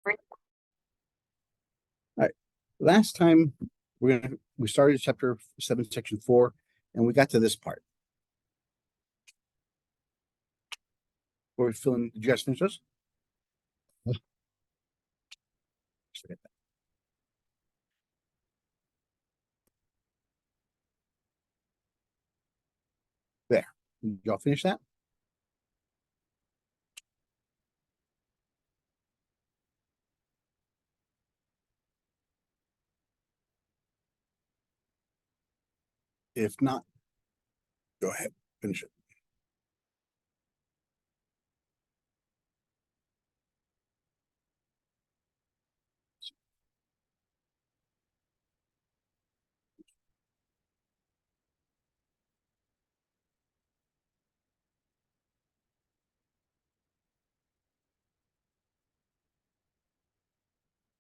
All right. Last time we started chapter 7, section 4, and we got to this part. Where we filling? Did you guys finish this? Forget that. There. Did y'all finish that? If not, go ahead, finish it.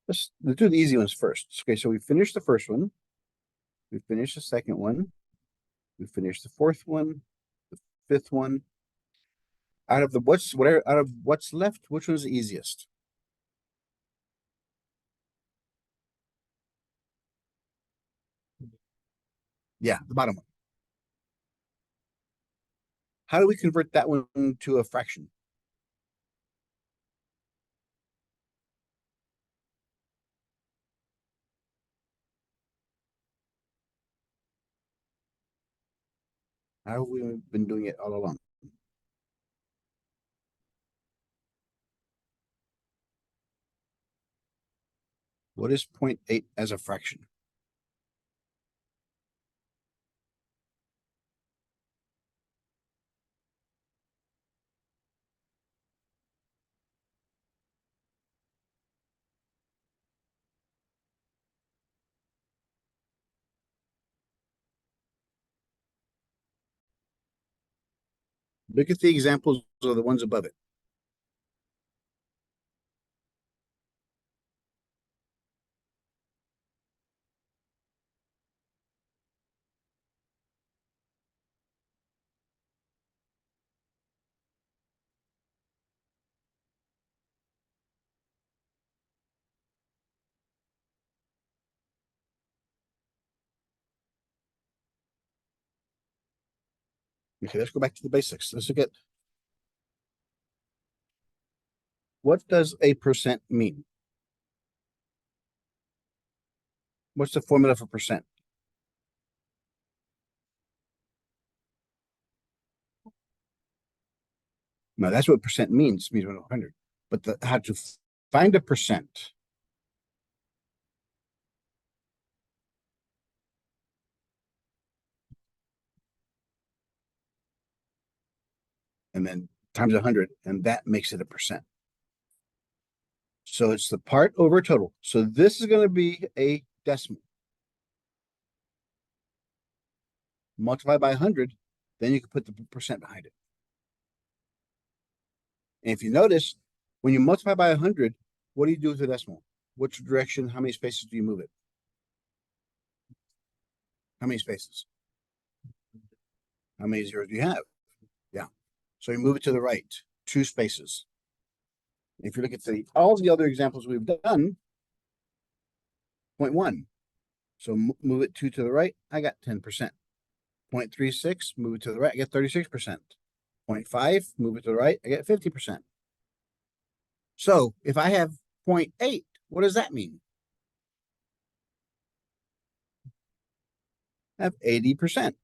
Let's do the easy ones first. Okay, so we finished the first one. We finished the second one. We finished the fourth one, the fifth one. Out of what's left, which one's the easiest? Yeah, the bottom one. How do we convert that one to a fraction? How have we been doing it all along? What is 0.8 as a fraction? Look at the examples of the ones above it. Okay, let's go back to the basics. Let's look at what does a percent mean? What's the formula for percent? No, that's what percent means. It means 100. But how to find a percent? And then times 100, and that makes it a percent. So it's the part over total. So this is going to be a decimal. Multiply by 100, then you can put the percent behind it. And if you notice, when you multiply by 100, what do you do with the decimal? Which direction, how many spaces do you move it? How many spaces? How many zeros do you have? Yeah. So you move it to the right, 2 spaces. If you look at all the other examples we've done, 0.1. So move it 2 to the right, I got 10%. 0.36, move it to the right, I get 36%. 0.5, move it to the right, I get 50%. So if I have 0.8, what does that mean? I have 80%.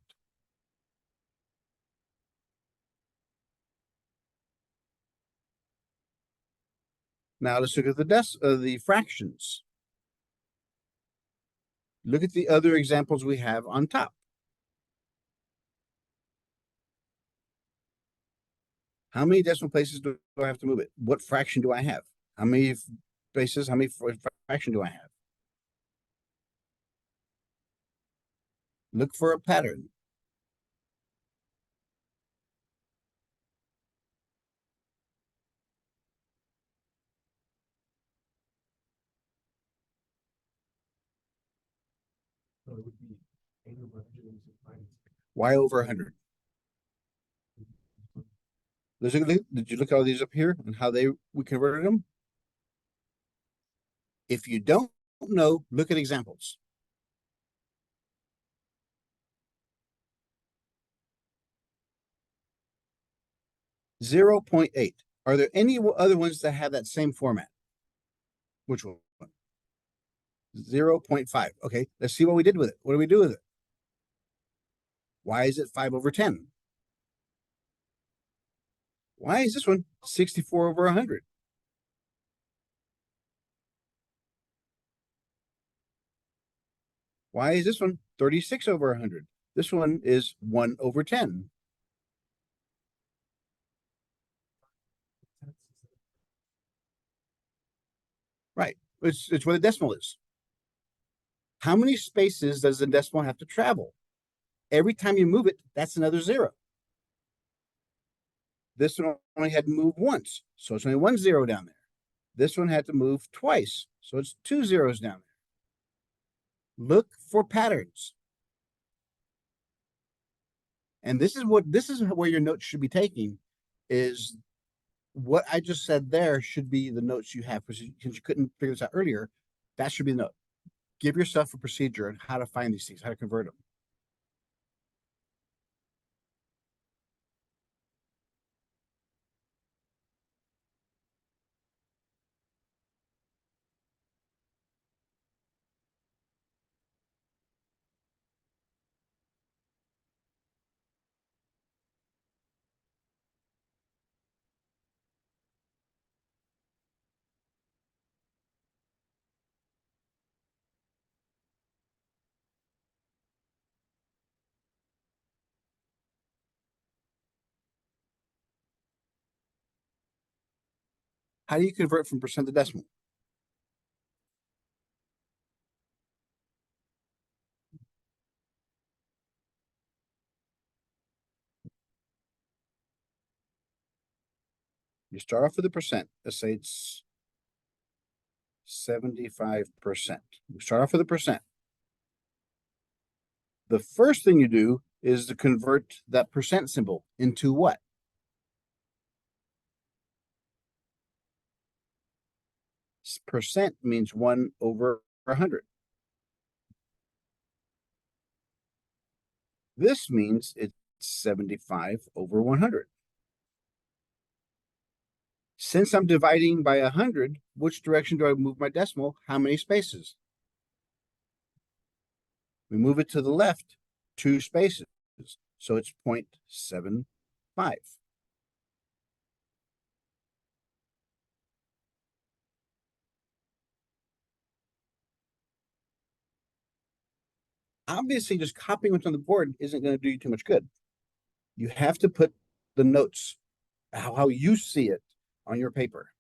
Now let's look at the fractions. Look at the other examples we have on top. How many decimal places do I have to move it? What fraction do I have? How many places, how many fraction do I have? Look for a pattern. Why over 100? Did you look at all these up here and how we converted them? If you don't know, look at examples. .8. Are there any other ones that have that same format? Which one? 0.5. Okay, let's see what we did with it. What do we do with it? Why is it 5/10? Why is this one 64/100? Why is this one 36/100? This one is 1/10. Right. It's where the decimal is. How many spaces does the decimal have to travel? Every time you move it, that's another zero. This one only had to move once, so it's only 1 0 down there. This one had to move twice, so it's 2 zeros down there. Look for patterns. And this is where your notes should be taking, is what I just said there should be the notes you have, because you couldn't figure this out earlier. That should be the note. Give yourself a procedure on how to find these things, how to convert them. How do you convert from percent to decimal? You start off with a percent. Let's say it's 75%. We start off with a percent. The first thing you do is to convert that percent symbol into what? Percent means 1/100. This means it's 75/100. Since I'm dividing by 100, which direction do I move my decimal? How many spaces? We move it to the left 2 spaces, so it's 0.75. Obviously, just copying what's on the board isn't going to do you too much good. You have to put the notes, how you see it, on your paper.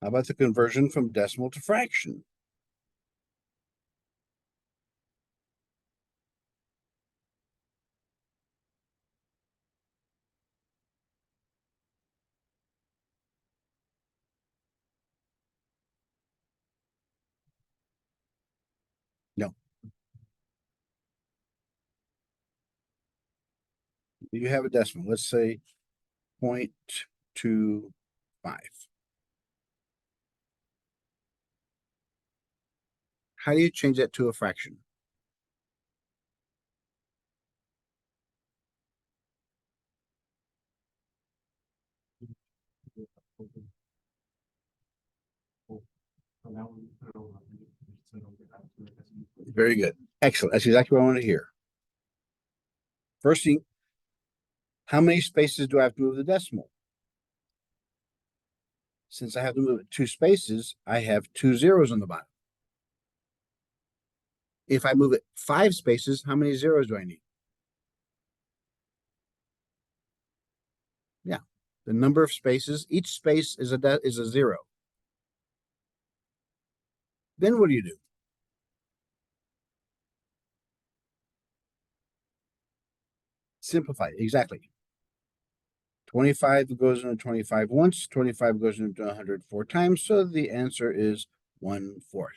How about the conversion from decimal to fraction? No. You have a decimal. Let's say 0.25. How do you change that to a fraction? Very good. Excellent. That's exactly what I want to hear. First thing, how many spaces do I have to move the decimal? Since I have to move it 2 spaces, I have 2 zeros on the bottom. If I move it 5 spaces, how many zeros do I need? Yeah, the number of spaces, each space is a zero. Then what do you do? Simplify it. Exactly. 25 goes into 25 once, 25 goes into 100 4 times, so the answer is 1/4.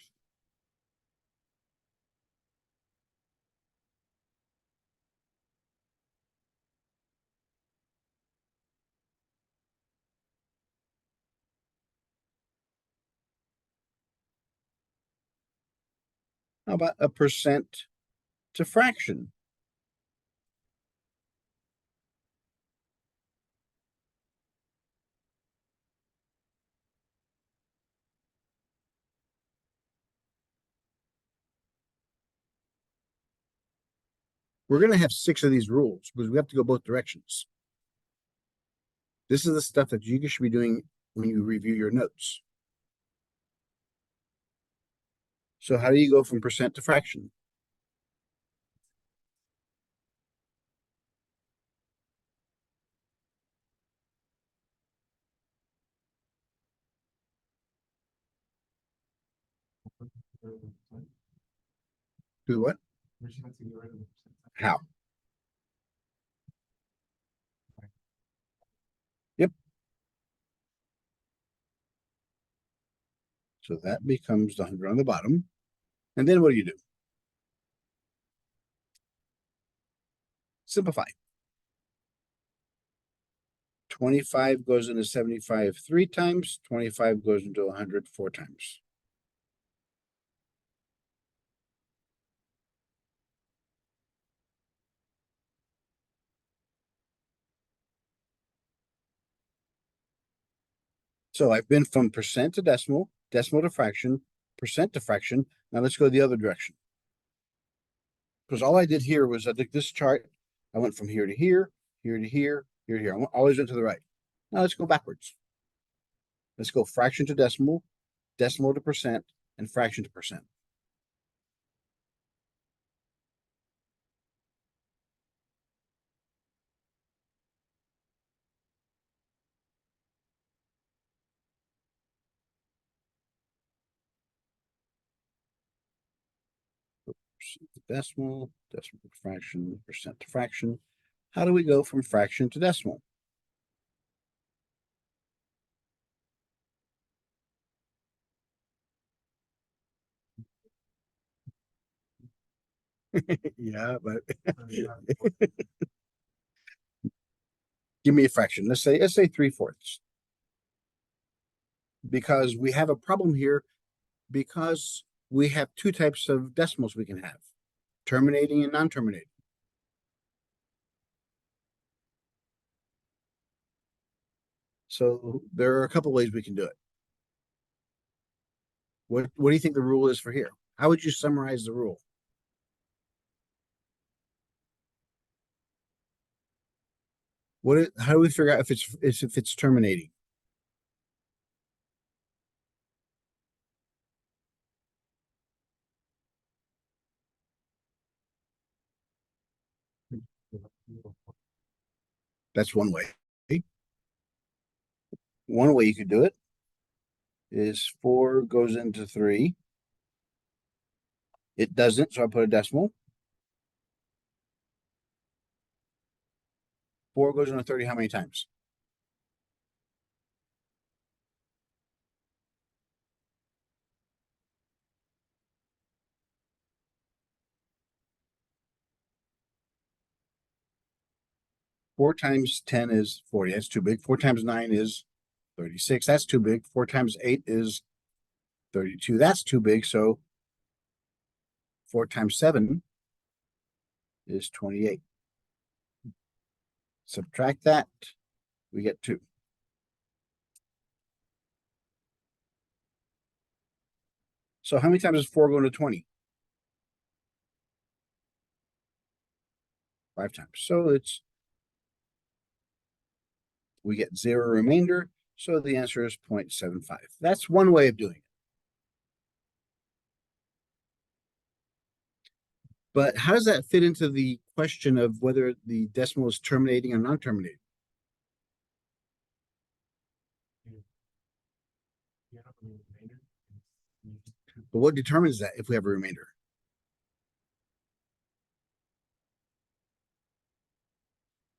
How about a percent to fraction? We're going to have 6 of these rules because we have to go both directions. This is the stuff that you should be doing when you review your notes. So how do you go from percent to fraction? Do what? How? Yep. So that becomes the 100 on the bottom. And then what do you do? Simplify. 25 goes into 75 3 times, 25 goes into 100 4 times. So I've been from percent to decimal, decimal to fraction, percent to fraction. Now let's go the other direction. Because all I did here was I took this chart, I went from here to here, here to here, here to here. I always went to the right. Now let's go backwards. Let's go fraction to decimal, decimal to percent, and fraction to percent. Percent to decimal, decimal to fraction, percent to fraction. How do we go from fraction to decimal? Yeah, but give me a fraction. Let's say 3/4. Because we have a problem here because we have 2 types of decimals we can have, terminating and non-terminating. So there are a couple ways we can do it. What do you think the rule is for here? How would you summarize the rule? How do we figure out if it's terminating? That's one way. One way you could do it is 4 goes into 3. It doesn't, so I put a decimal. 4 goes into 30 how many times? Four times 10 is 40. That's too big. 4 times 9 is 36. That's too big. 4 times 8 is 32. That's too big. So 4 times 7 is 28. Subtract that, we get 2. So how many times is 4 going to 20? 5 times. So we get 0 remainder. So the answer is 0.75. That's one way of doing it. But how does that fit into the question of whether the decimal is terminating or non-terminating? But what determines that if we have a remainder?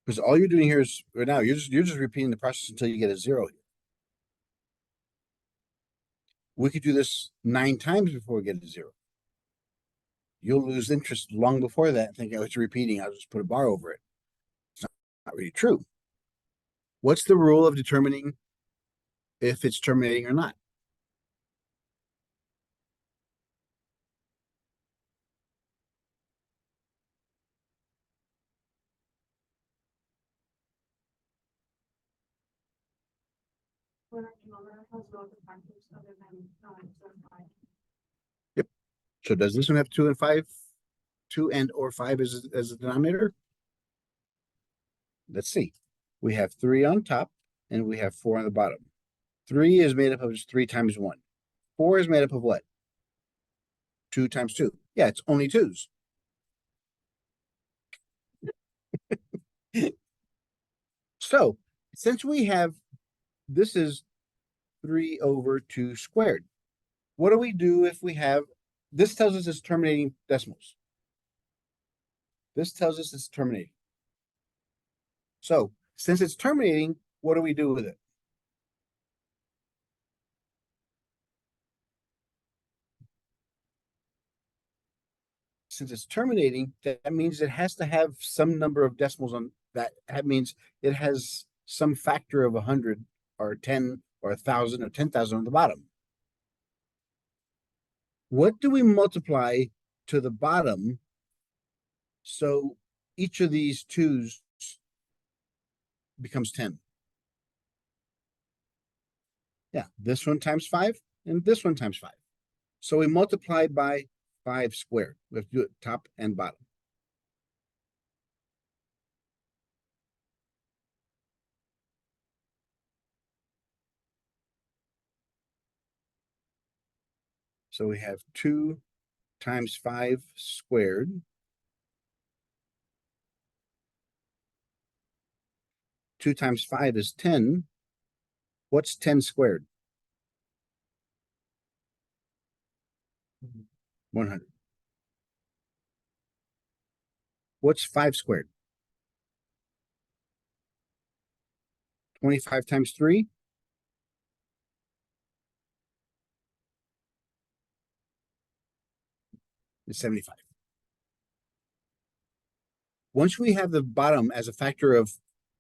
Because all you're doing here is right now, you're just repeating the process until you get a zero. We could do this 9 times before we get a zero. You'll lose interest long before that, thinking, oh, it's repeating, I'll just put a bar over it. It's not really true. What's the rule of determining if it's terminating or not? Yep. So does this one have 2 and 5? 2 and or 5 as a denominator? Let's see. We have 3 on top and we have 4 on the bottom. 3 is made up of just 3 times 1. 4 is made up of what? 2 times 2. Yeah, it's only 2s. So since we have, this is 3 over 2 squared. What do we do if we have, this tells us it's terminating decimals. This tells us it's terminating. So since it's terminating, what do we do with it? Since it's terminating, that means it has to have some number of decimals on that. That means it has some factor of 100 or 10 or 1,000 or 10,000 on the bottom. What do we multiply to the bottom so each of these 2s becomes 10? Yeah, this one times 5 and this one times 5. So we multiply by 5 squared. We have to do it top and bottom. So we have 2 times 5 squared. 2 times 5 is 10. What's 10 squared? 100. What's 5 squared? 25 times 3? Is 75. Once we have the bottom as a factor of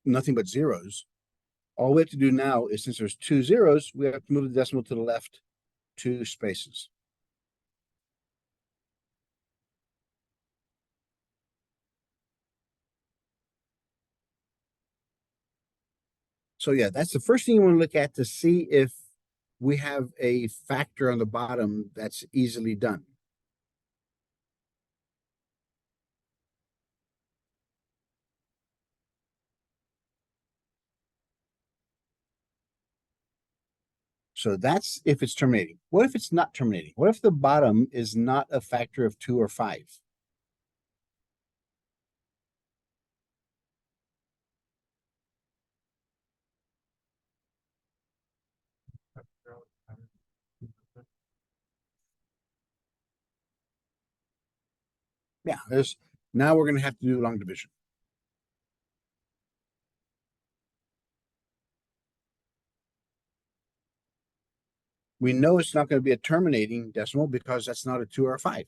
nothing but zeros, all we have to do now is, since there's 2 zeros, we have to move the decimal to the left 2 spaces. So yeah, that's the first thing you want to look at to see if we have a factor on the bottom that's easily done. So that's if it's terminating. What if it's not terminating? What if the bottom is not a factor of 2 or 5? Yeah, there's, now we're going to have to do long division. We know it's not going to be a terminating decimal because that's not a 2 or a 5.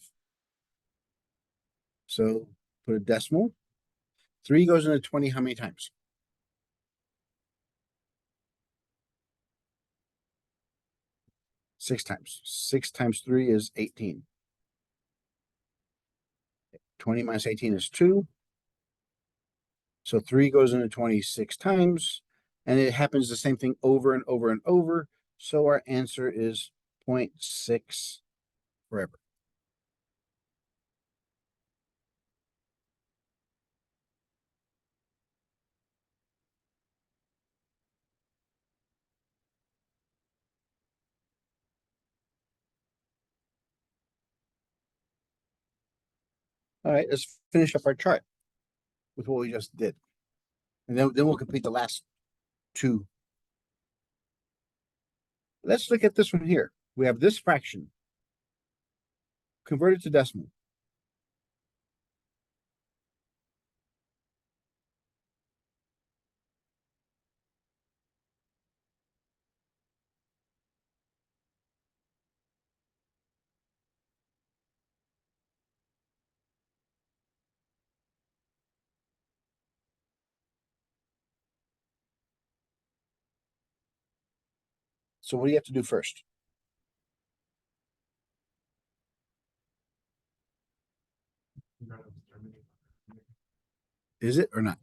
So put a decimal. 3 goes into 20 how many times? 6 times. 6 times 3 is 18. 20 minus 18 is 2. So 3 goes into 26 times, and it happens the same thing over and over and over. So our answer is 0.6 forever. All right, let's finish up our chart with what we just did. And then we'll complete the last 2. Let's look at this one here. We have this fraction converted to decimal. So what do you have to do first? Is it or not?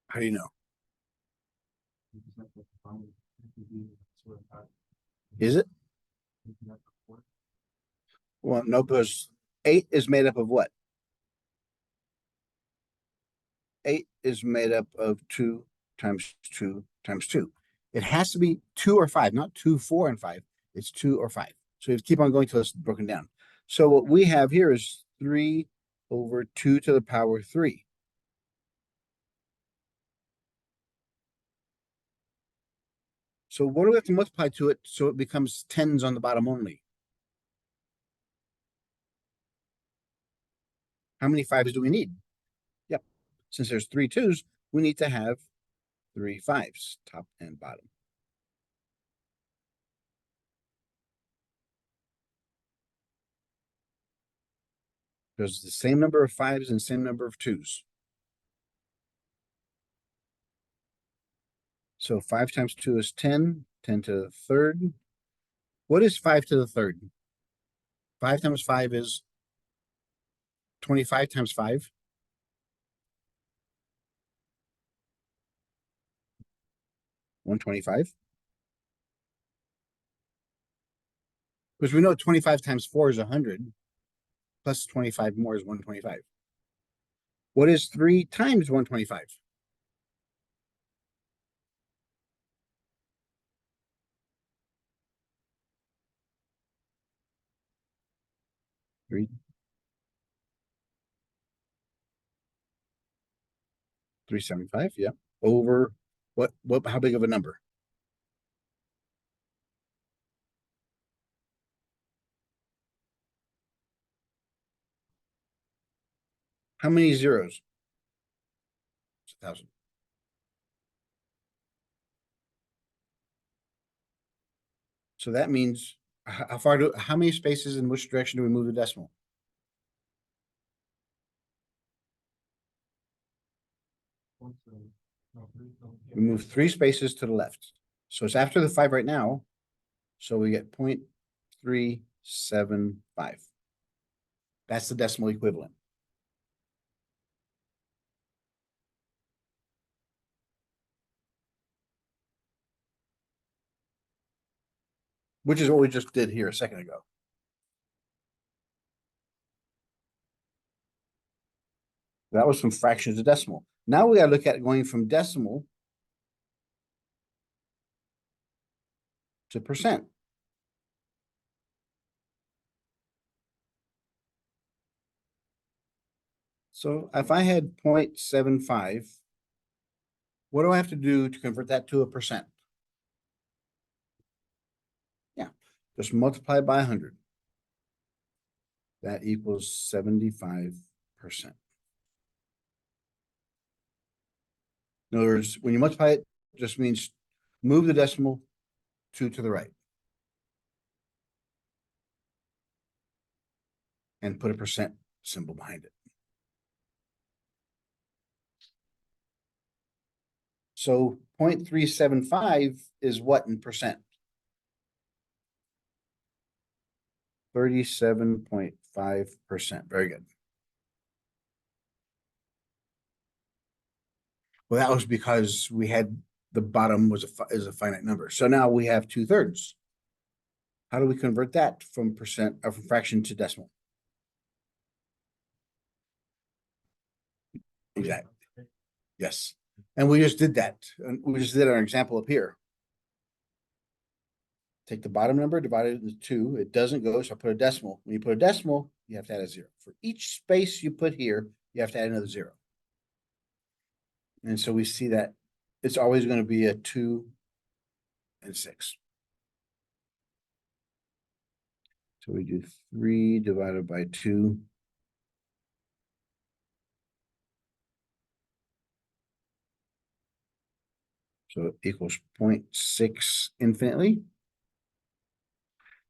How do you know? Is it? Well, no, because 8 is made up of what? 8 is made up of 2 times 2 times 2. It has to be 2 or 5, not 2, 4, and 5. It's 2 or 5. So you have to keep on going till it's broken down. So what we have here is 3 over 2 to the power 3. So what do we have to multiply to it so it becomes tens on the bottom only? How many 5s do we need? Yep. Since there's 3 2s, we need to have 3 5s, top and bottom. There's the same number of 5s and same number of 2s. So 5 times 2 is 10, 10 to the third. What is 5 to the third? 5 times 5 is 25 times 5. 125. Because we know 25 times 4 is 100. Plus 25 more is 125. What is 3 times 125? 3, 375, yeah. Over what, how big of a number? How many zeros? It's 1,000. So that means how many spaces in which direction do we move the decimal? We move 3 spaces to the left. So it's after the 5 right now. So we get 0.375. That's the decimal equivalent. Which is what we just did here a second ago. That was from fraction to decimal. Now we gotta look at going from decimal to percent. So if I had 0.75, what do I have to do to convert that to a percent? Yeah, just multiply by 100. That equals 75%. In other words, when you multiply it, it just means move the decimal 2 to the right. And put a percent symbol behind it. So 0.375 is what in percent? 37.5%. Very good. Well, that was because we had the bottom is a finite number. So now we have 2/3. How do we convert that from percent or from fraction to decimal? Exactly. Yes. And we just did that. And we just did our example up here. Take the bottom number, divide it into 2. It doesn't go, so I put a decimal. When you put a decimal, you have to add a 0. For each space you put here, you have to add another 0. And so we see that it's always going to be a 2 and 6. So we do 3 divided by 2. So it equals 0.6 infinitely.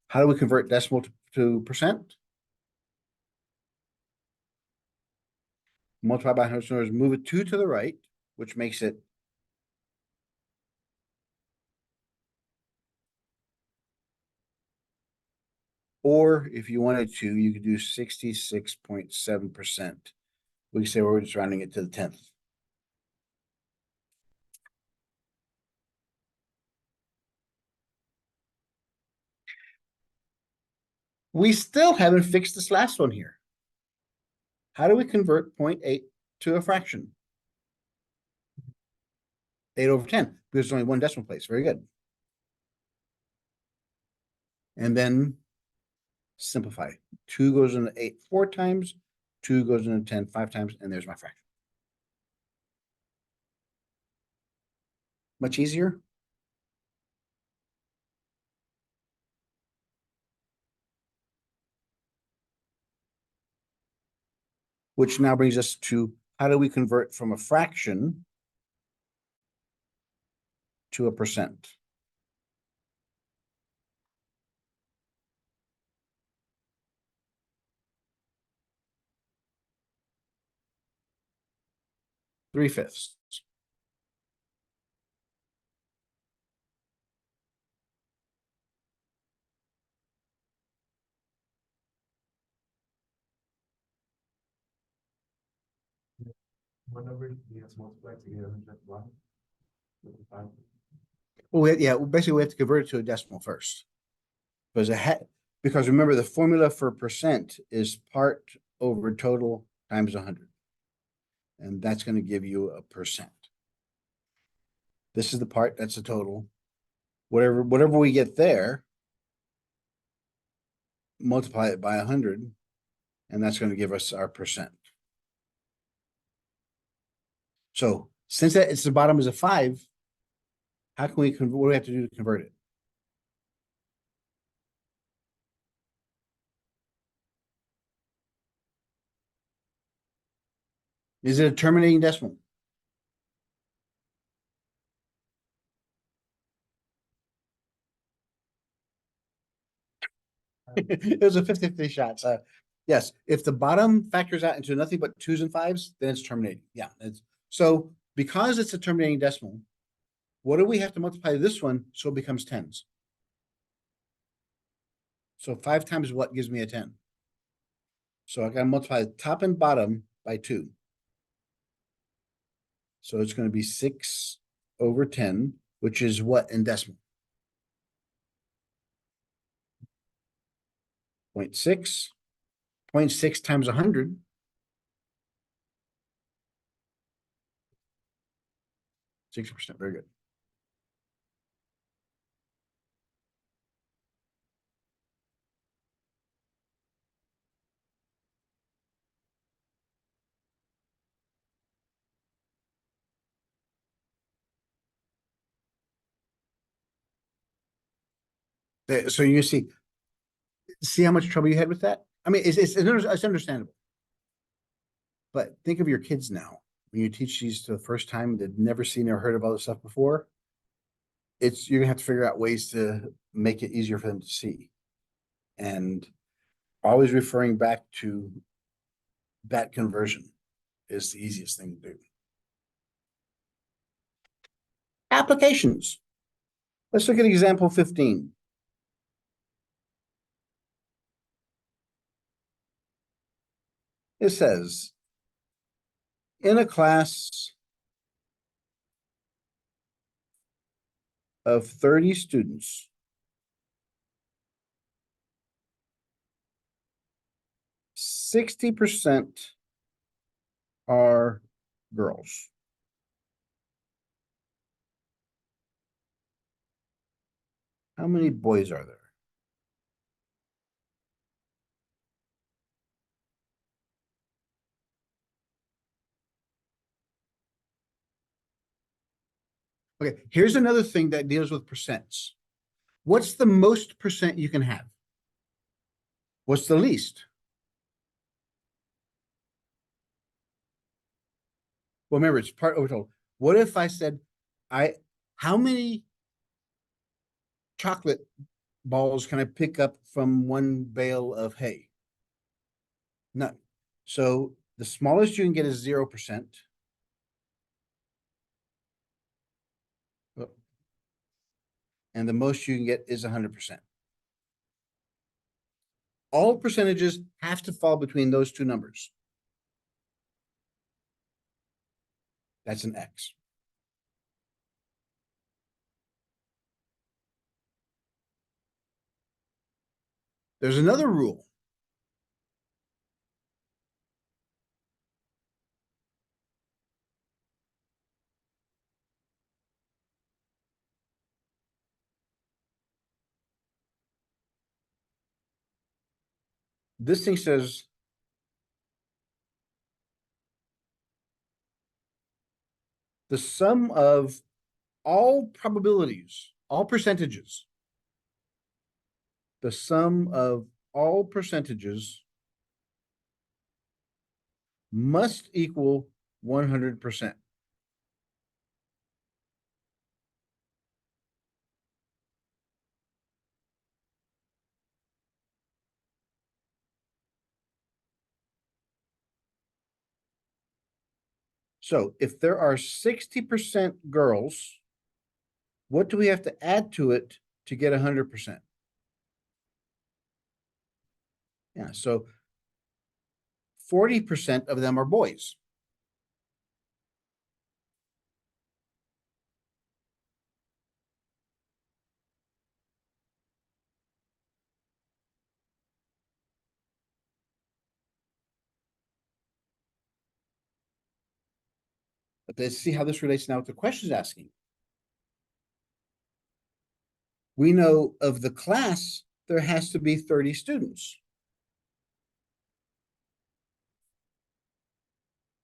How do we convert decimal to percent? Multiply by 100, move it 2 to the right, which makes it Or if you wanted to, you could do 66.7%. We say we're just rounding it to the 10th. We still haven't fixed this last one here. How do we convert 0.8 to a fraction? 8/10, because there's only one decimal place. Very good. And then simplify. 2 goes into 8 4 times, 2 goes into 10 5 times, and there's my fraction. Much easier. Which now brings us to how do we convert from a fraction to a percent? Three-fifths. What number do you have to multiply to get 101? Well, yeah, basically we have to convert it to a decimal first. Because remember the formula for percent is part over total times 100. And that's going to give you a percent. This is the part, that's the total. Whatever we get there, multiply it by 100, and that's going to give us our percent. So since it's the bottom is a 5, how can we convert? What do we have to do to convert it? Is it a terminating decimal? It was a 50-50 shot. So yes, if the bottom factors out into nothing but 2s and 5s, then it's terminating. Yeah. So because it's a terminating decimal, what do we have to multiply this one so it becomes 10s? So 5 times what gives me a 10? So I got to multiply the top and bottom by 2. So it's going to be 6/10, which is what in decimal? 0.6. 0.6 times 100. 60%. Very good. So you see how much trouble you had with that? I mean, it's understandable. But think of your kids now. When you teach these to the first time, they've never seen or heard of all this stuff before. You're gonna have to figure out ways to make it easier for them to see. And always referring back to that conversion is the easiest thing to do. Applications. Let's look at example 15. It says, in a class of 30 students, 60% are girls. How many boys are there? Okay, here's another thing that deals with percents. What's the most percent you can have? What's the least? Well, remember, it's part over total. What if I said, how many chocolate balls can I pick up from one bale of hay? None. So the smallest you can get is 0%. And the most you can get is 100%. All percentages have to fall between those two numbers. That's an X. There's another rule. This thing says the sum of all probabilities, all percentages, the sum of all percentages must equal 100%. So if there are 60% girls, what do we have to add to it to get 100%? Yeah, so 40% of them are boys. But let's see how this relates now to the questions asking. We know of the class, there has to be 30 students.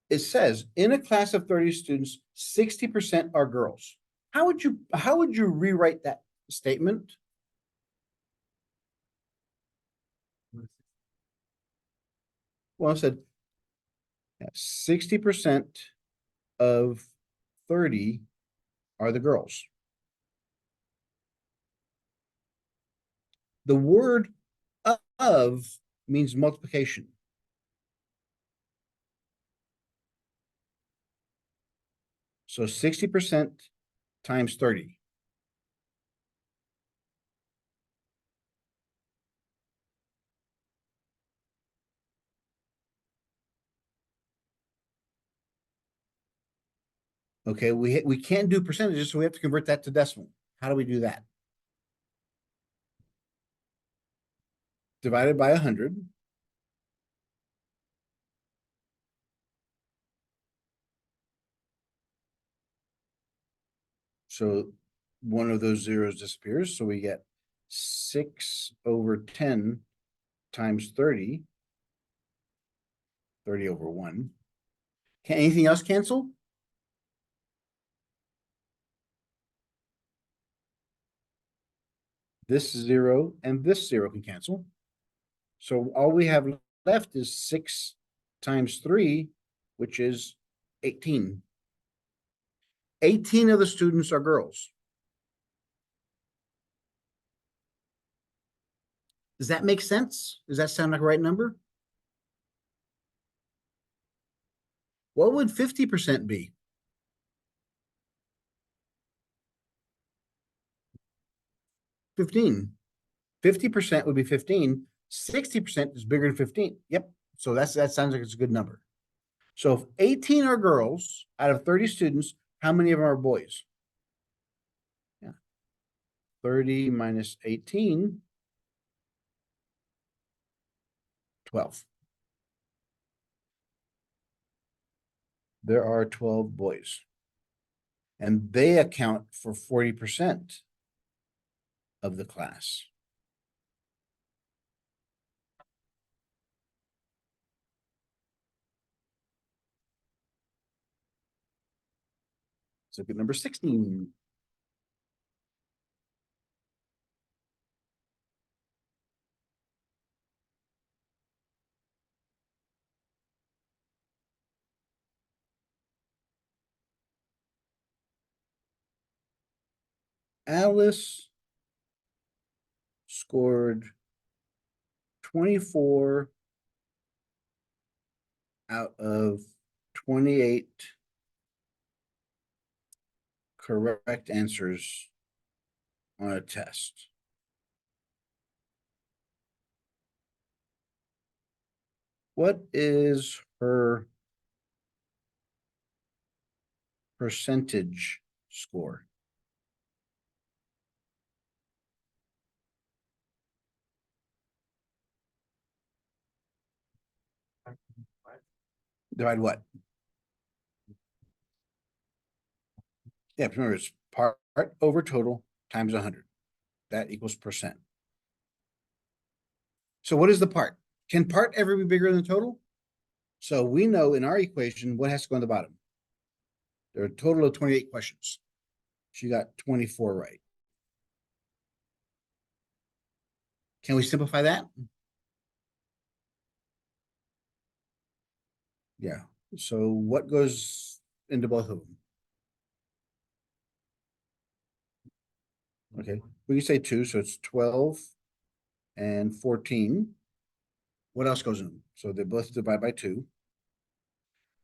It says in a class of 30 students, 60% are girls. How would you rewrite that statement? Well, I said 60% of 30 are the girls. The word of means multiplication. So 60% times 30. Okay, we can't do percentages, so we have to convert that to decimal. How do we do that? Divided by 100. So one of those zeros disappears, so we get 6/10 times 30. 30 over 1. Can anything else cancel? This 0 and this 0 can cancel. So all we have left is 6 times 3, which is 18. 18 of the students are girls. Does that make sense? Does that sound like a right number? What would 50% be? 15. 50% would be 15. 60% is bigger than 15. Yep. So that sounds like it's a good number. So if 18 are girls out of 30 students, how many of them are boys? Yeah. 30 minus 18, 12. There are 12 boys. And they account for 40% of the class. So look at number 16. Alice scored 24 out of 28 correct answers on a test. What is her percentage score? Divide what? Yeah, remember it's part over total times 100. That equals percent. So what is the part? Can part ever be bigger than the total? So we know in our equation what has to go on the bottom. There are a total of 28 questions. She got 24 right. Can we simplify that? Yeah. So what goes into both of them? Okay, we can say 2, so it's 12 and 14. What else goes in them? So they both divide by 2.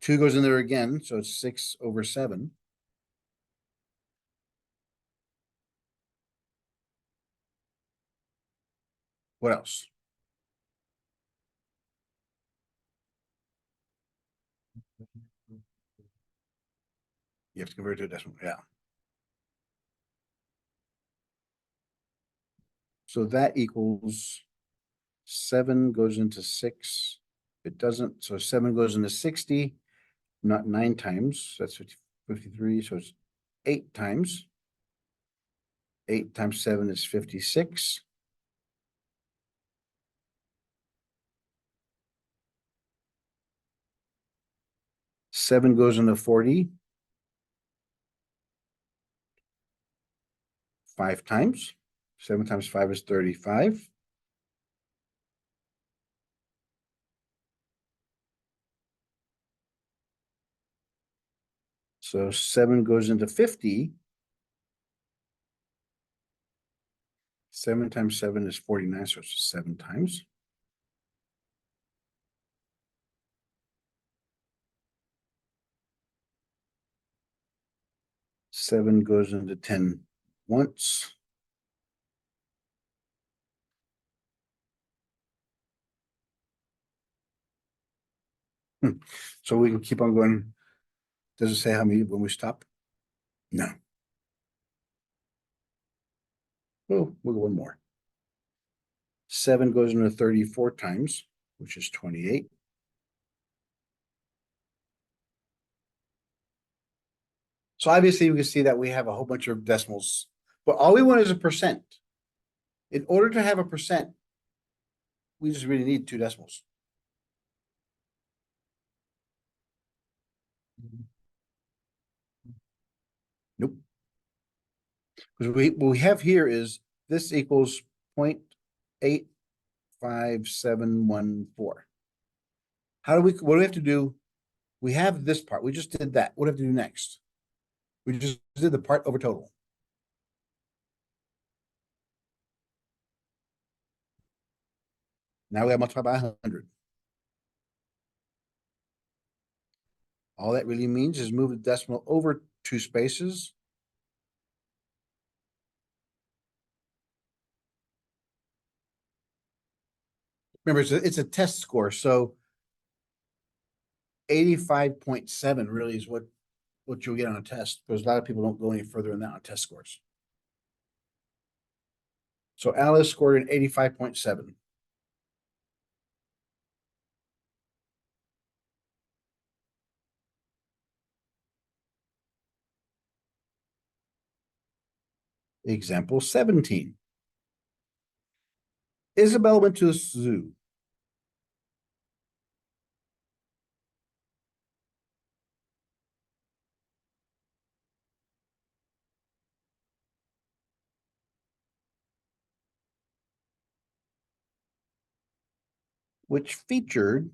2 goes in there again, so it's 6/7. What else? You have to convert it to a decimal, yeah. So that equals 7 goes into 6. It doesn't, so 7 goes into 60, not 9 times. That's 53, so it's 8 times. 8 times 7 is 56. Seven goes into 40. 5 times. 7 times 5 is 35. So 7 goes into 50. 7 times 7 is 49, so it's 7 times. Seven goes into 10 once. So we can keep on going. Does it say how many when we stop? No. Oh, we'll go one more. 7 goes into 34 times, which is 28. So obviously we can see that we have a whole bunch of decimals, but all we want is a percent. In order to have a percent, we just really need 2 decimals. Nope. Because what we have here is this equals 0.85714. What do we have to do? We have this part. We just did that. What do we have to do next? We just did the part over total. Now we have multiplied by 100. All that really means is move the decimal over 2 spaces. Remember, it's a test score, so 85.7 really is what you'll get on a test, because a lot of people don't go any further than that on test scores. So Alice scored an 85.7. Example 17. Isabel went to the zoo. Which featured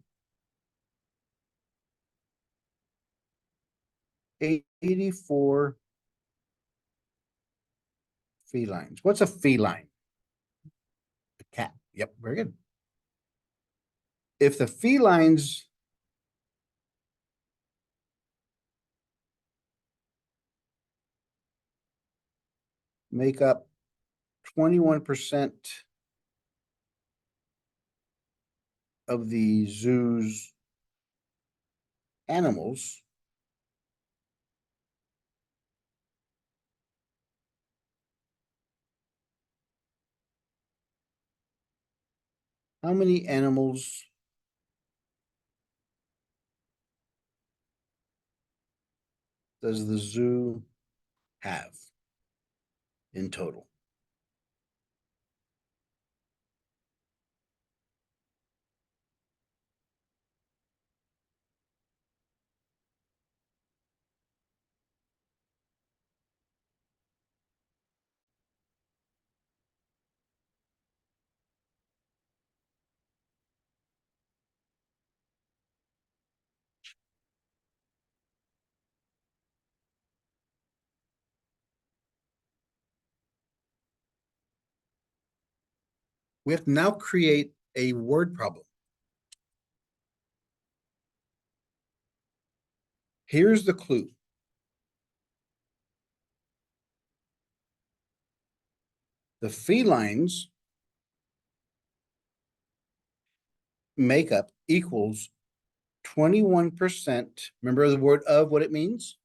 84 felines. What's a feline? A cat. Yep, very good. If the felines make up 21% of the zoo's animals how many animals does the zoo have in total? We have to now create a word problem. Here's the clue. The felines makeup equals 21%. Remember the word of what it means?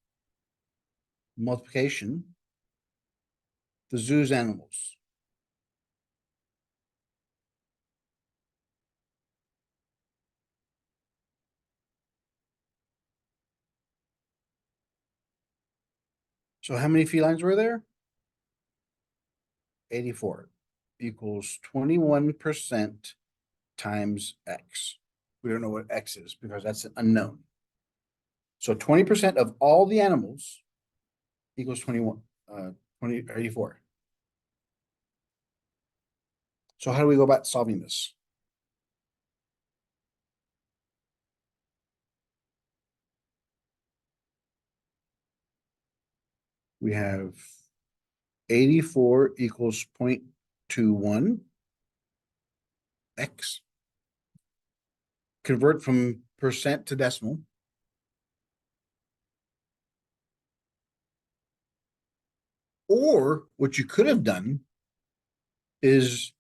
Multiplication. The zoo's animals. So how many felines were there? 84 equals 21% times X. We don't know what X is because that's an unknown. So 20% of all the animals equals 84. So how do we go about solving this? We have 84 equals 0.21 X. Convert from percent to decimal. Or what you could have done is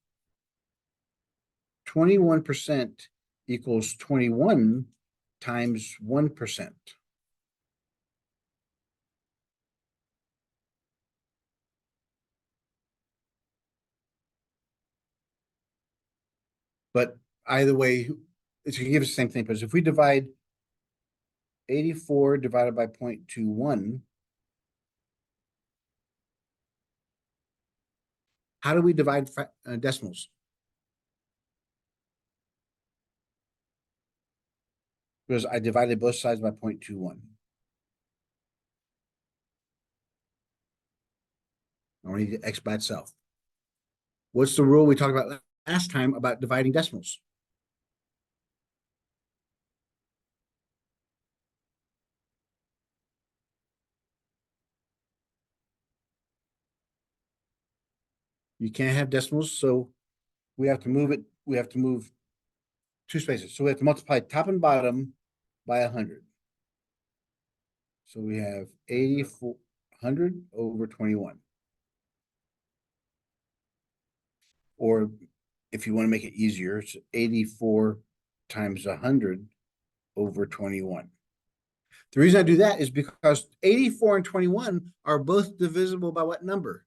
21% equals 21 times 1%. But either way, it's gonna give us the same thing, because if we divide 84 divided by 0.21, how do we divide decimals? Because I divided both sides by 0.21. I only need X by itself. What's the rule we talked about last time about dividing decimals? You can't have decimals, so we have to move it. We have to move two spaces. So we have to multiply top and bottom by 100. So we have 8400 over 21. Or if you want to make it easier, it's 84 times 100 over 21. The reason I do that is because 84 and 21 are both divisible by what number?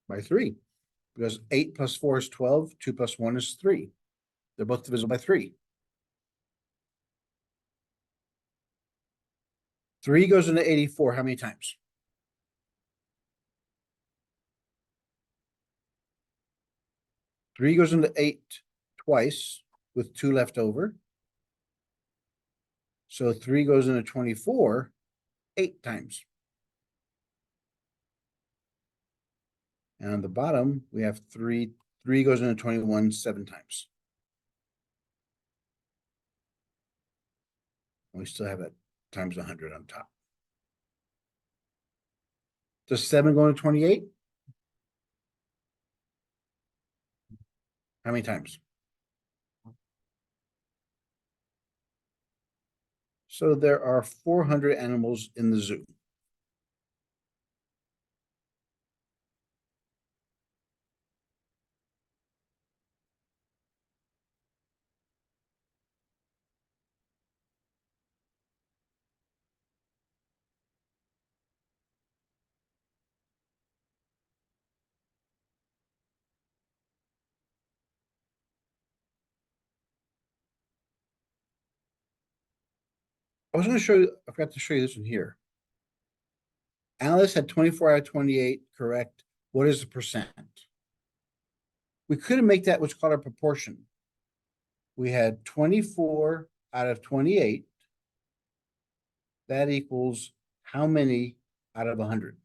By 3. Because 8 plus 4 is 12, 2 plus 1 is 3. They're both divisible by 3. 3 goes into 84 how many times? Three goes into 8 twice with 2 left over. So 3 goes into 24 8 times. And on the bottom, we have 3. 3 goes into 21 7 times. And we still have that times 100 on top. Does 7 go into 28? How many times? So there are 400 animals in the zoo. I was gonna show you, I forgot to show you this one here. Alice had 24 out of 28 correct. What is the percent? We couldn't make that what's called a proportion. We had 24 out of 28. That equals how many out of 100?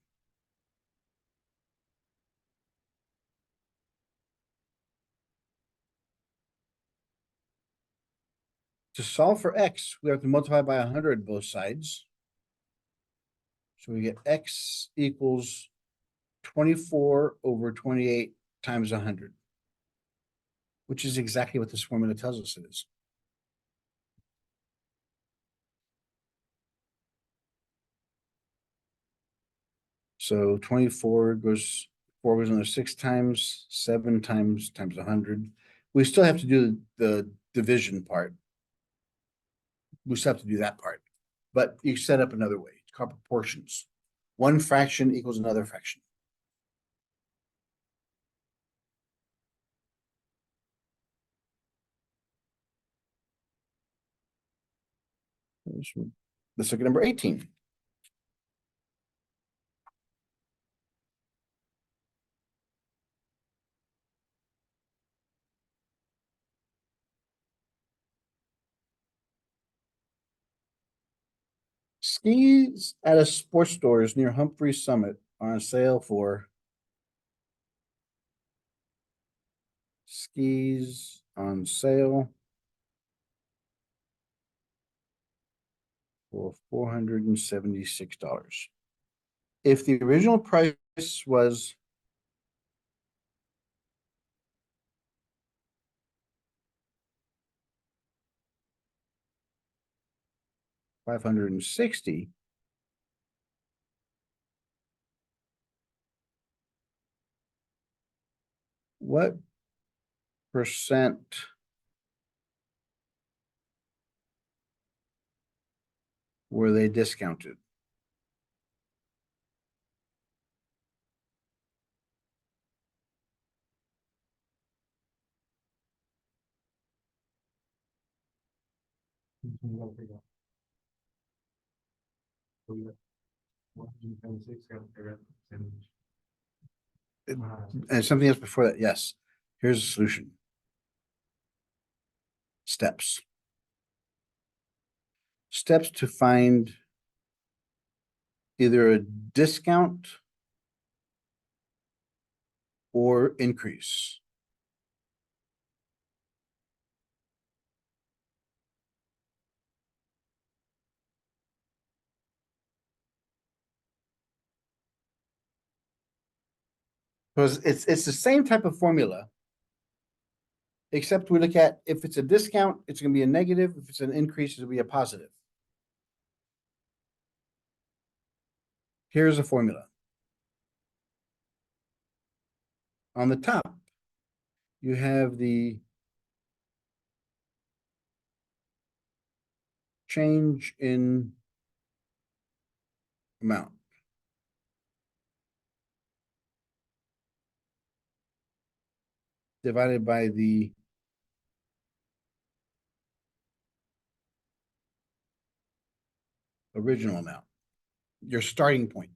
To solve for x, we have to multiply by 100 both sides. So we get x equals 24 over 28 times 100, which is exactly what this formula tells us it is. So 24 goes, 4 goes in there 6 times, 7 times 100. We still have to do the division part. We still have to do that part, but you set up another way. It's called proportions. One fraction equals another fraction. Let's look at number 18. Skis at a sports stores near Humphrey Summit are on sale for skis on sale for $476. If the original price was $560, what percent were they discounted? So we got 126 got their percentage. And something else before that, yes. Here's a solution. Steps. Steps to find either a discount or increase. Because it's the same type of formula, except we look at if it's a discount, it's gonna be a negative. If it's an increase, it'll be a positive. Here's a formula. On the top, you have the change in amount. Divided by the original amount, your starting point.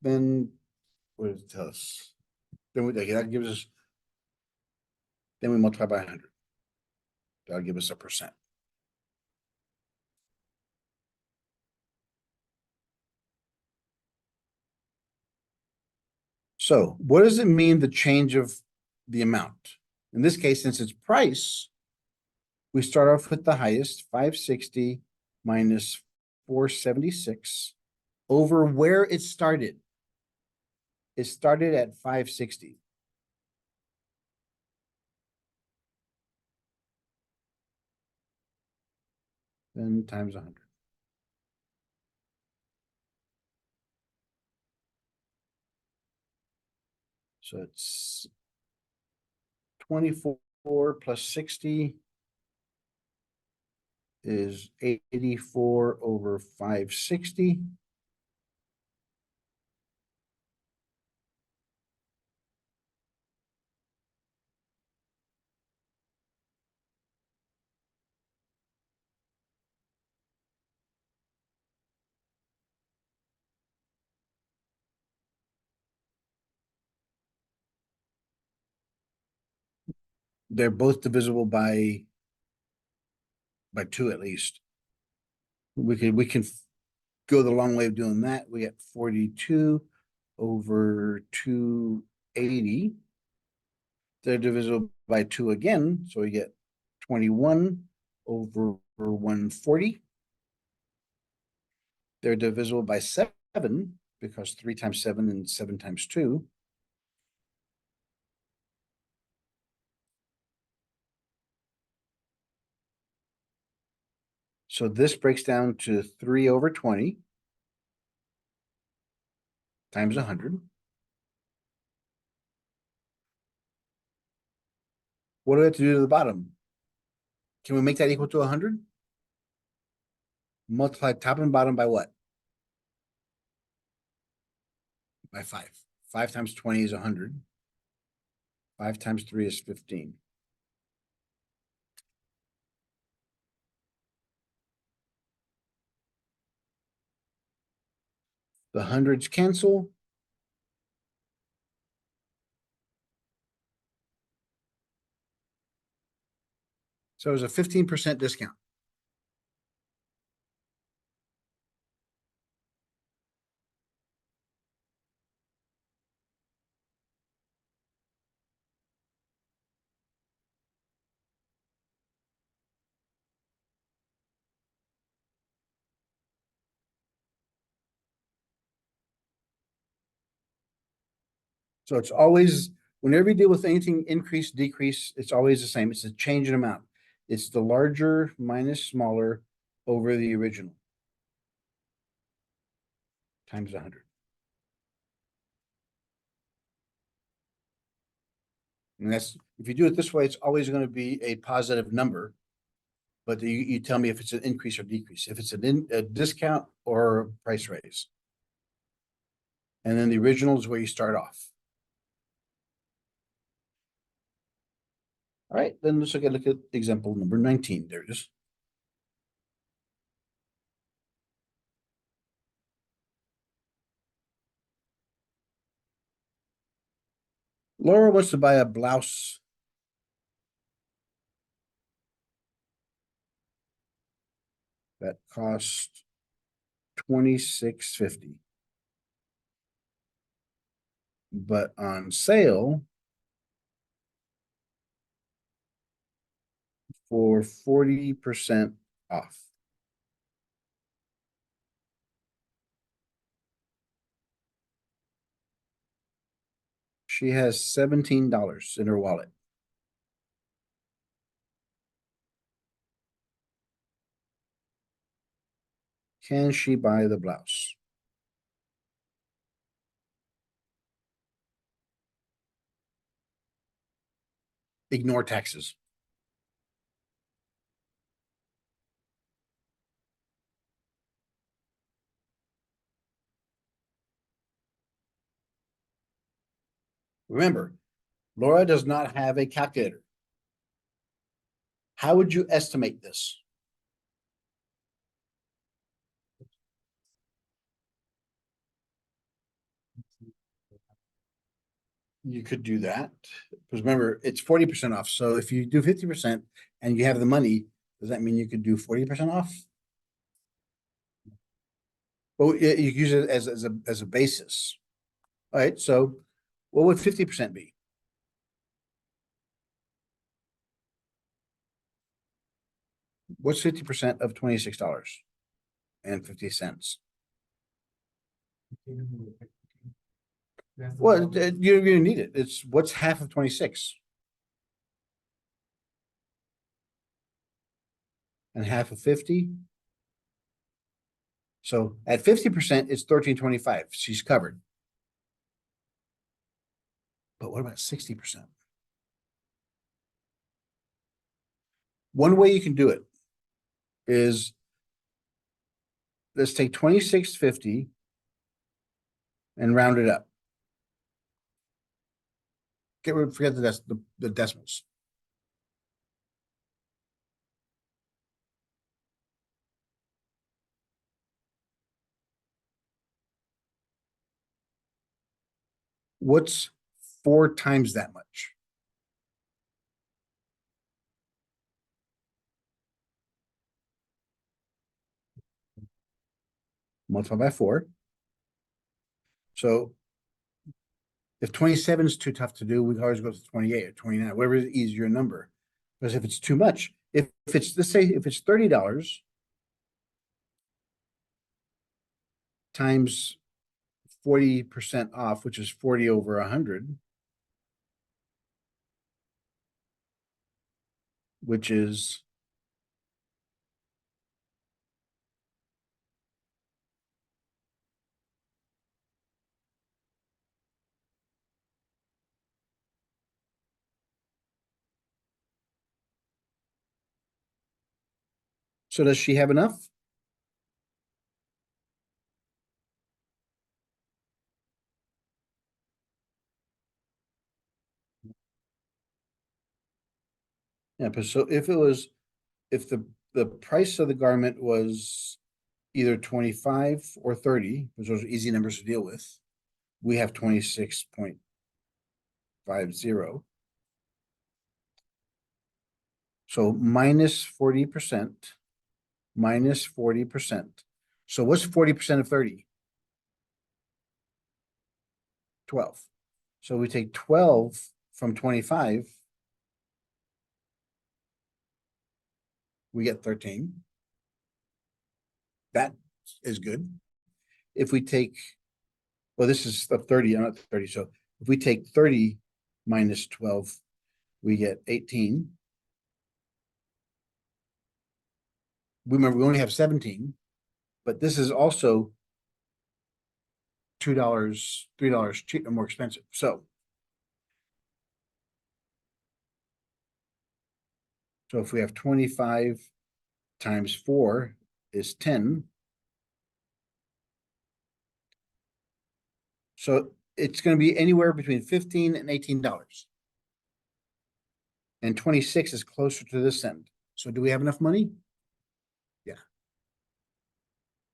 Then what does it tell us? Then that gives us, then we multiply by 100. That'll give us a percent. So what does it mean, the change of the amount? In this case, since it's price, we start off with the highest, 560 minus 476 over where it started. It started at 560. then times 100. So it's 24 plus 60 is 84 over 560. They're both divisible by 2 at least. We can go the long way of doing that. We get 42 over 280. They're divisible by 2 again, so we get 21 over 140. They're divisible by 7 because 3 times 7 and 7 times 2. So this breaks down to 3 over 20 times 100. What do we have to do to the bottom? Can we make that equal to 100? Multiply top and bottom by what? By 5. 5 times 20 is 100. 5 times 3 is 15. The hundreds cancel. So it's a 15% discount. So it's always, whenever you deal with anything increase, decrease, it's always the same. It's a change in amount. It's the larger minus smaller over the original. Times 100. And that's, if you do it this way, it's always going to be a positive number. But you tell me if it's an increase or decrease, if it's a discount or a price raise. And then the original is where you start off. All right, then let's look at example number 19. There it is. Laura wants to buy a blouse. That cost $26.50. But on sale for 40% off. She has $17 in her wallet. Can she buy the blouse? Ignore taxes. Remember, Laura does not have a calculator. How would you estimate this? You could do that, because remember, it's 40% off. So if you do 50% and you have the money, does that mean you could do 40% off? Well, you use it as a basis. All right, so what would 50% be? What's 50% of $26.50? Well, you're gonna need it. It's what's half of 26? and half of 50. So at 50%, it's 1325. She's covered. But what about 60%? One way you can do it is let's take 2650 and round it up. Forget the decimals. What's 4 times that much? Multiply by 4. So if 27 is too tough to do, we can always go to 28 or 29, whatever is easier number. Because if it's too much, if it's, let's say, if it's $30 times 40% off, which is 40 over 100, which is so does she have enough? Yeah, but so if it was, if the price of the garment was either 25 or 30, because those are easy numbers to deal with, we have 26.50. So minus 40%, minus 40%. So what's 40% of 30? 12. So we take 12 from 25, we get 13. That is good. If we take, well, this is the 30, not 30. So if we take 30 minus 12, we get 18. Remember, we only have 17, but this is also $2, $3 cheap, more expensive. So if we have 25 times 4 is 10. So it's going to be anywhere between $15 and $18. And 26 is closer to this end. So do we have enough money? Yeah.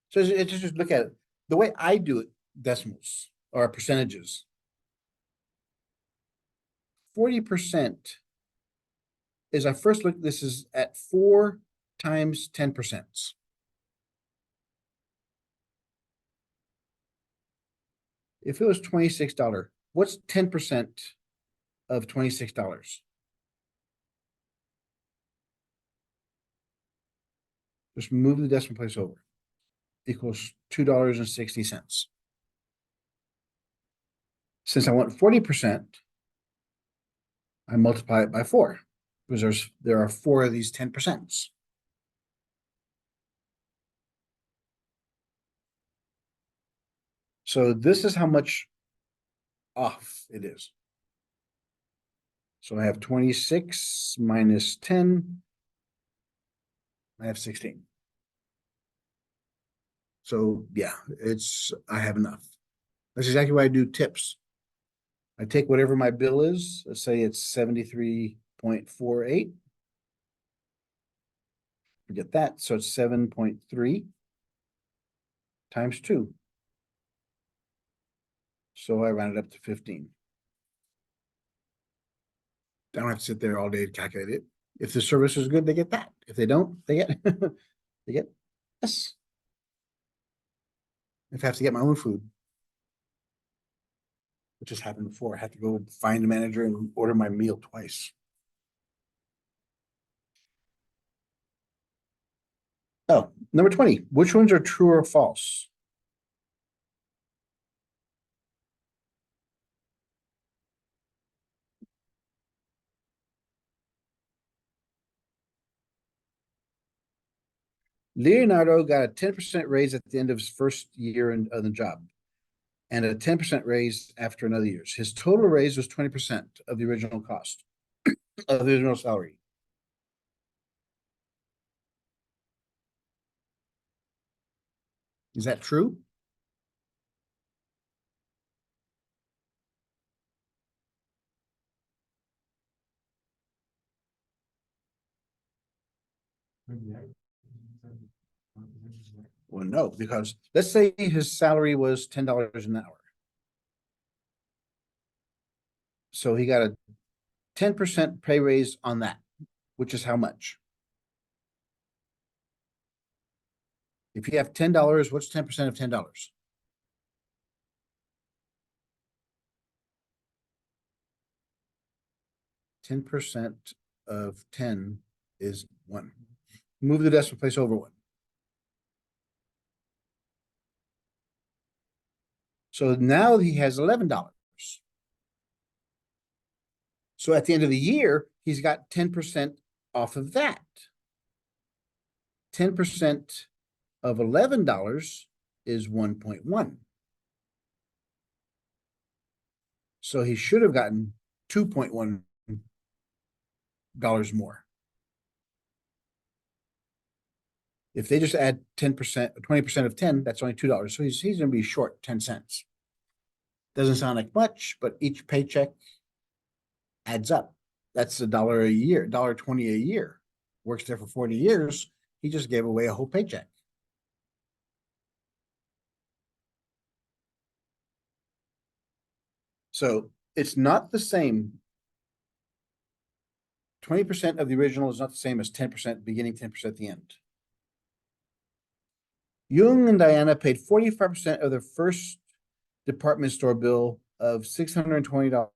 So it's just look at it. The way I do it, decimals or percentages. 40% is I first look, this is at 4 times 10%. If it was $26, what's 10% of $26? Just move the decimal place over. Equals $2.60. Since I want 40%, I multiply it by 4 because there are 4 of these 10%. So this is how much off it is. So I have 26 minus 10. I have 16. So yeah, I have enough. That's exactly why I do tips. I take whatever my bill is, let's say it's 73.48. Forget that. So it's 7.3 times 2. So I round it up to 15. I don't have to sit there all day to calculate it. If the service is good, they get that. If they don't, they get they get this. If I have to get my own food, which has happened before, I had to go find a manager and order my meal twice. Oh, number 20. Which ones are true or false? Leonardo got a 10% raise at the end of his first year on the job and a 10% raise after another year's. His total raise was 20% of the original cost of the original salary. Is that true? Well, no, because let's say his salary was $10 an hour. So he got a 10% pay raise on that, which is how much? If you have $10, what's 10% of $10? $10 of 10 is 1. Move the decimal place over 1. So now he has $11. So at the end of the year, he's got 10% off of that. 10% of $11 is 1.1. So he should have gotten $2.1 more. If they just add 10%, 20% of 10, that's only $2. So he's going to be short 10 cents. Doesn't sound like much, but each paycheck adds up. That's $1 a year, $1.20 a year. Works there for 40 years. He just gave away a whole paycheck. So it's not the same. 20% of the original is not the same as 10% beginning, 10% at the end. Jung and Diana paid 45% of their first department store bill of $620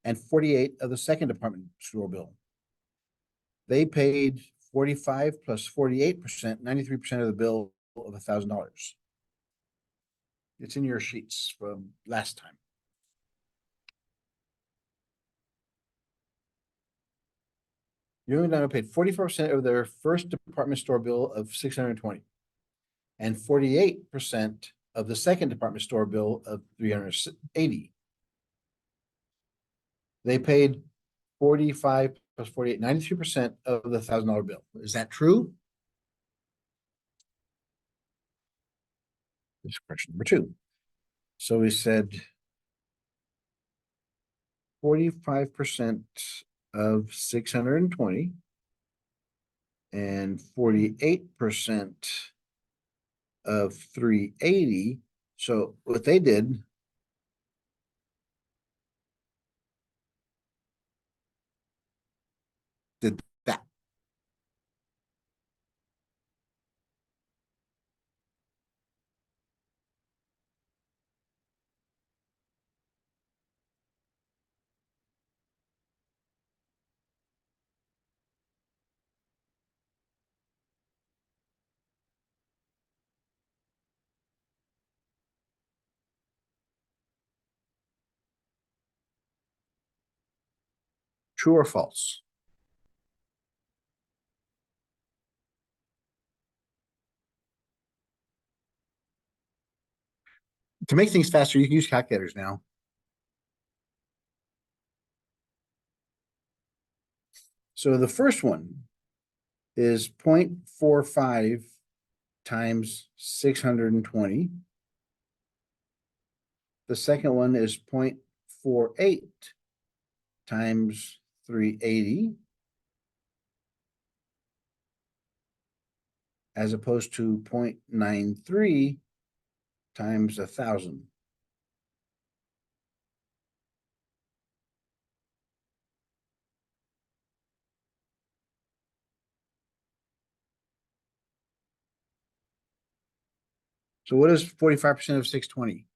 and 48 of the second department store bill. They paid 45 plus 48%, 93% of the bill of $1,000. It's in your sheets from last time. Jung and Diana paid 44% of their first department store bill of $620 and 48% of the second department store bill of $380. They paid 45 plus 48, 93% of the $1,000 bill. Is that true? This is question number 2. So we said 45% of 620 and 48% of 380. So what they did that. True or false? To make things faster, you can use calculators now. So the first one is 0.45 times 620. The second one is 0.48 times 380, as opposed to 0.93 times 1,000. So what is 45% of 620?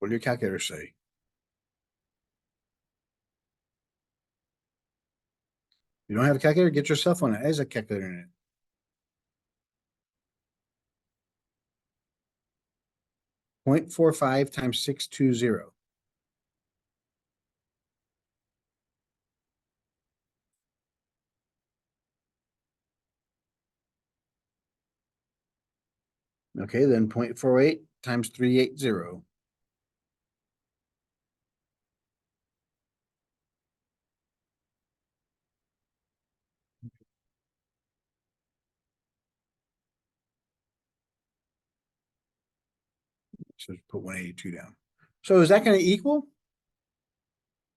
What do your calculators say? You don't have a calculator? Get your cell phone. It has a calculator in it. Point 0.45 times 620. Okay, then 0.48 times 380. So put 182 down. So is that going to equal?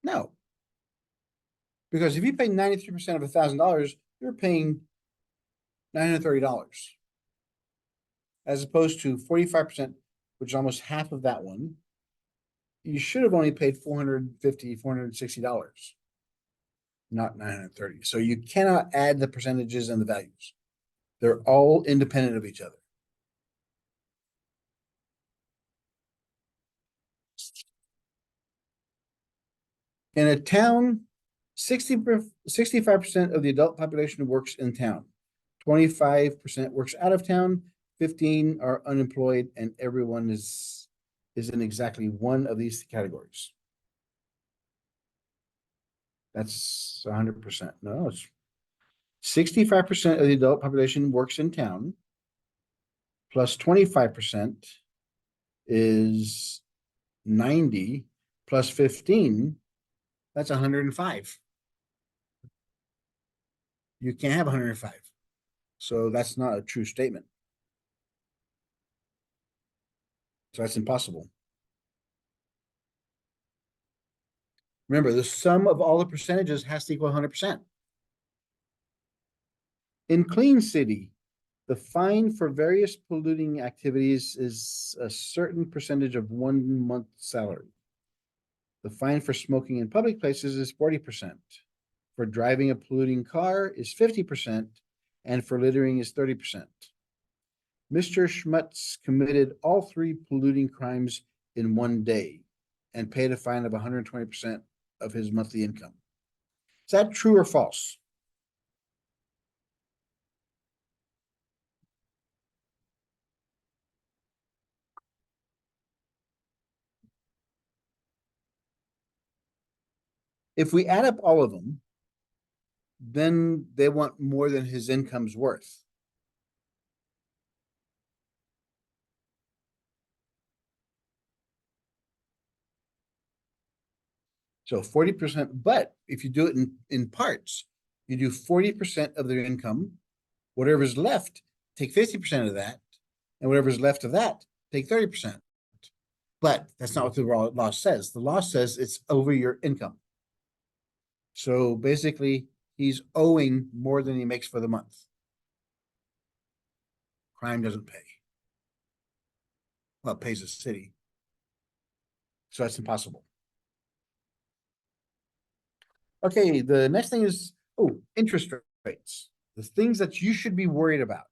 No. Because if you pay 93% of $1,000, you're paying $930. As opposed to 45%, which is almost half of that one. You should have only paid $450, $460, not 930. So you cannot add the percentages and the values. They're all independent of each other. In a town, 65% of the adult population works in town. 25% works out of town, 15 are unemployed, and everyone is in exactly one of these categories. That's 100%. No, it's 65% of the adult population works in town, plus 25% is 90, plus 15, that's 105. You can't have 105. So that's not a true statement. So that's impossible. Remember, the sum of all the percentages has to equal 100%. In Clean City, the fine for various polluting activities is a certain percentage of 1 month's salary. The fine for smoking in public places is 40%. For driving a polluting car is 50%, and for littering is 30%. Mr. Schmutz committed all 3 polluting crimes in 1 day and paid a fine of 120% of his monthly income. Is that true or false? If we add up all of them, then they want more than his income's worth. So 40%, but if you do it in parts, you do 40% of their income, whatever's left, take 50% of that, and whatever's left of that, take 30%. But that's not what the law says. The law says it's over your income. So basically, he's owing more than he makes for the month. Crime doesn't pay. Well, it pays the city. So that's impossible. Okay, the next thing is, interest rates. The things that you should be worried about.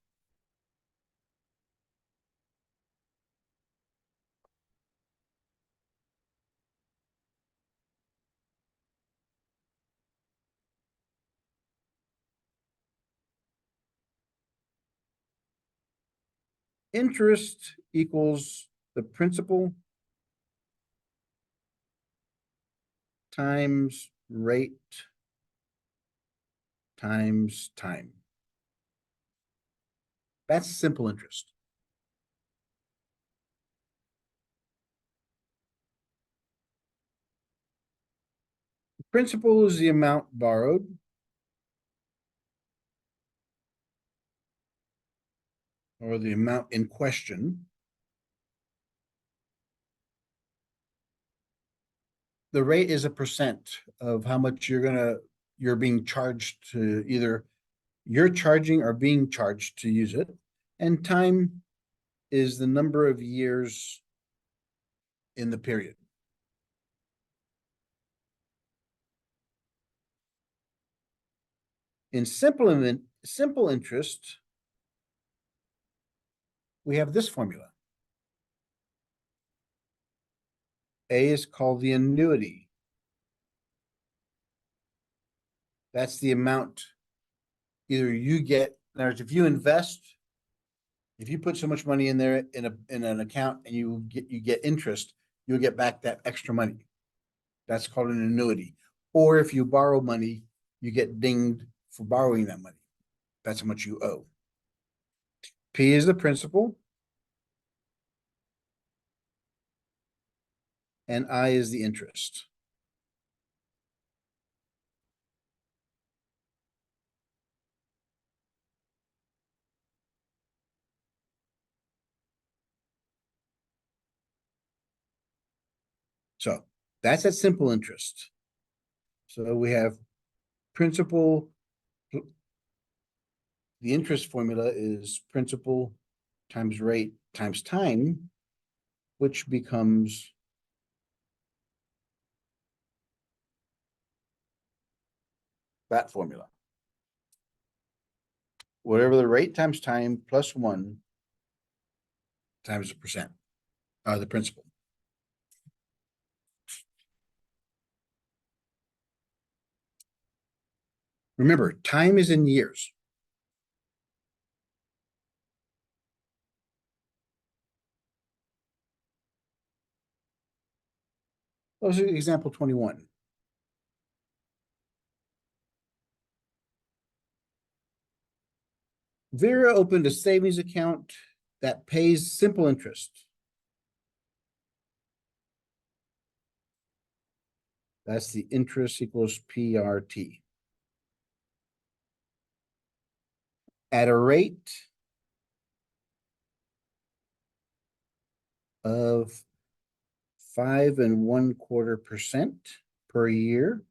Interest equals the principal times rate times time. That's simple interest. Principal is the amount borrowed. Or the amount in question. The rate is a percent of how much you're being charged to either you're charging or being charged to use it. And time is the number of years in the period. In simple interest, we have this formula. A is called the annuity. That's the amount either you get, there's if you invest, if you put so much money in there in an account and you get interest, you'll get back that extra money. That's called an annuity. Or if you borrow money, you get dinged for borrowing that money. That's how much you owe. P is the principal. And I is the interest. So that's that simple interest. So we have principal. The interest formula is principal times rate times time, which becomes that formula. Whatever the rate times time plus 1 times the percent, the principal. Remember, time is in years. Those are example 21. Vera opened a savings account that pays simple interest. That's the interest equals PRT. At a rate of 5 1/4% per year.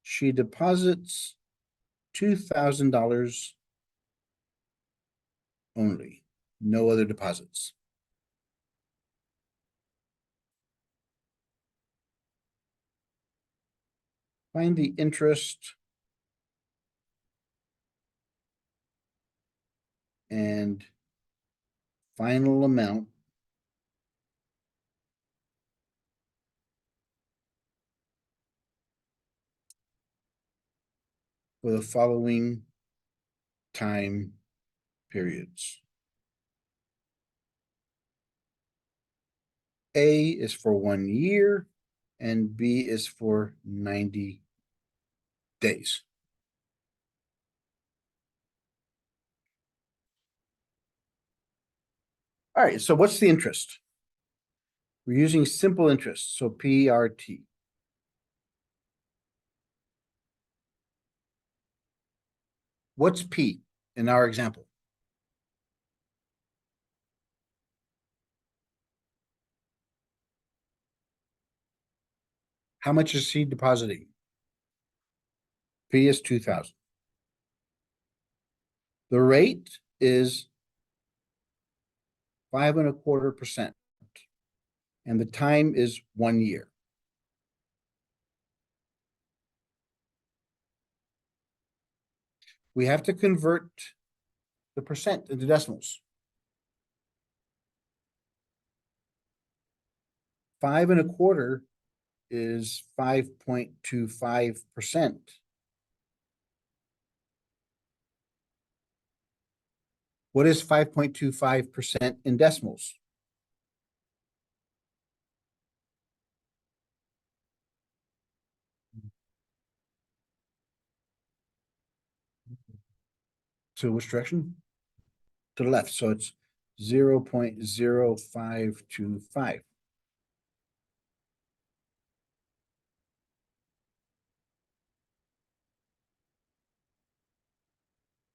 She deposits $2,000 only, no other deposits. Find the interest and final amount for the following time periods. A is for 1 year and B is for 90 days. All right, so what's the interest? We're using simple interest, so PRT. What's P in our example? How much is she depositing? P is 2,000. The rate is 5 1/4%. And the time is 1 year. We have to convert the percent into decimals. 5 1/4 is 5.25%. What is 5.25% in decimals? So which direction? To the left, so it's 0.0525.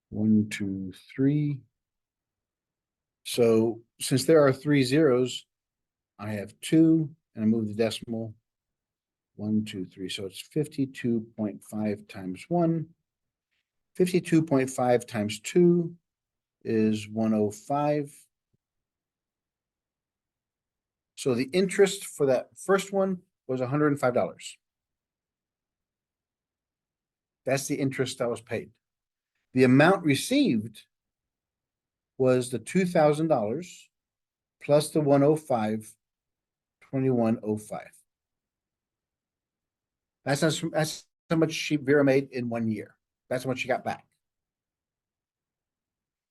One, two, three. So since there are 3 zeros, I have 2, and I move the decimal. 1, 2, 3. So it's 52.5 times 1. 52.5 times 2 is 105. So the interest for that first one was $105. That's the interest that was paid. The amount received was the $2,000 plus the 105, 2105. That's how much Vera made in 1 year. That's how much she got back.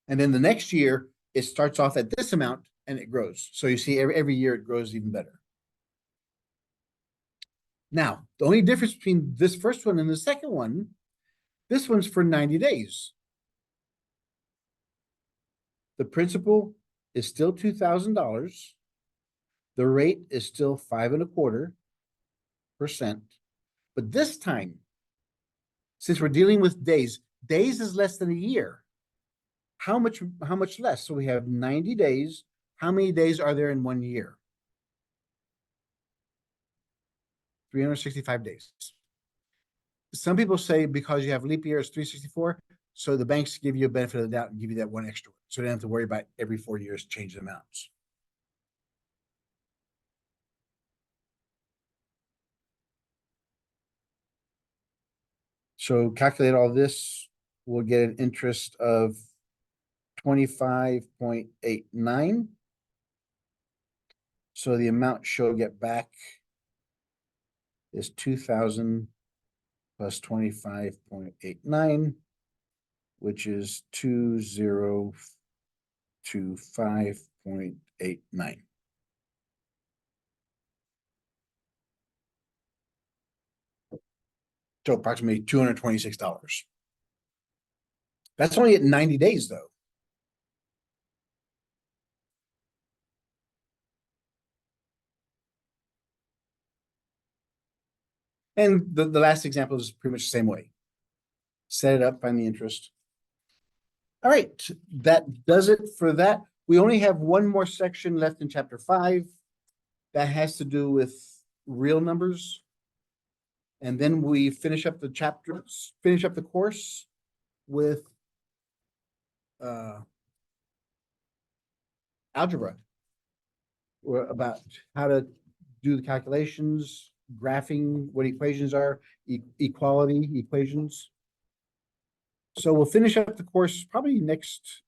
And then the next year, it starts off at this amount and it grows. So you see every year it grows even better. Now, the only difference between this first one and the second one, this one's for 90 days. The principal is still $2,000. The rate is still 5.25%. But this time, since we're dealing with days is less than a year. How much less? So we have 90 days. How many days are there in 1 year? 365 days. Some people say because you have leap year, it's 364. So the banks give you a benefit of the doubt and give you that one extra. So they don't have to worry about every 4 years changing amounts. So calculate all this, we'll get an interest of 25.89. So the amount she'll get back is 2,000 plus 25.89, which is 2025.89. So approximately $226. That's only at 90 days though. And the last example is pretty much the same way. Set it up, find the interest. All right, that does it for that. We only have one more section left in chapter 5 that has to do with real numbers. And then we finish up the chapters, finish up the course with algebra, or about how to do the calculations, graphing, what equations are, equality equations. So we'll finish up the course probably next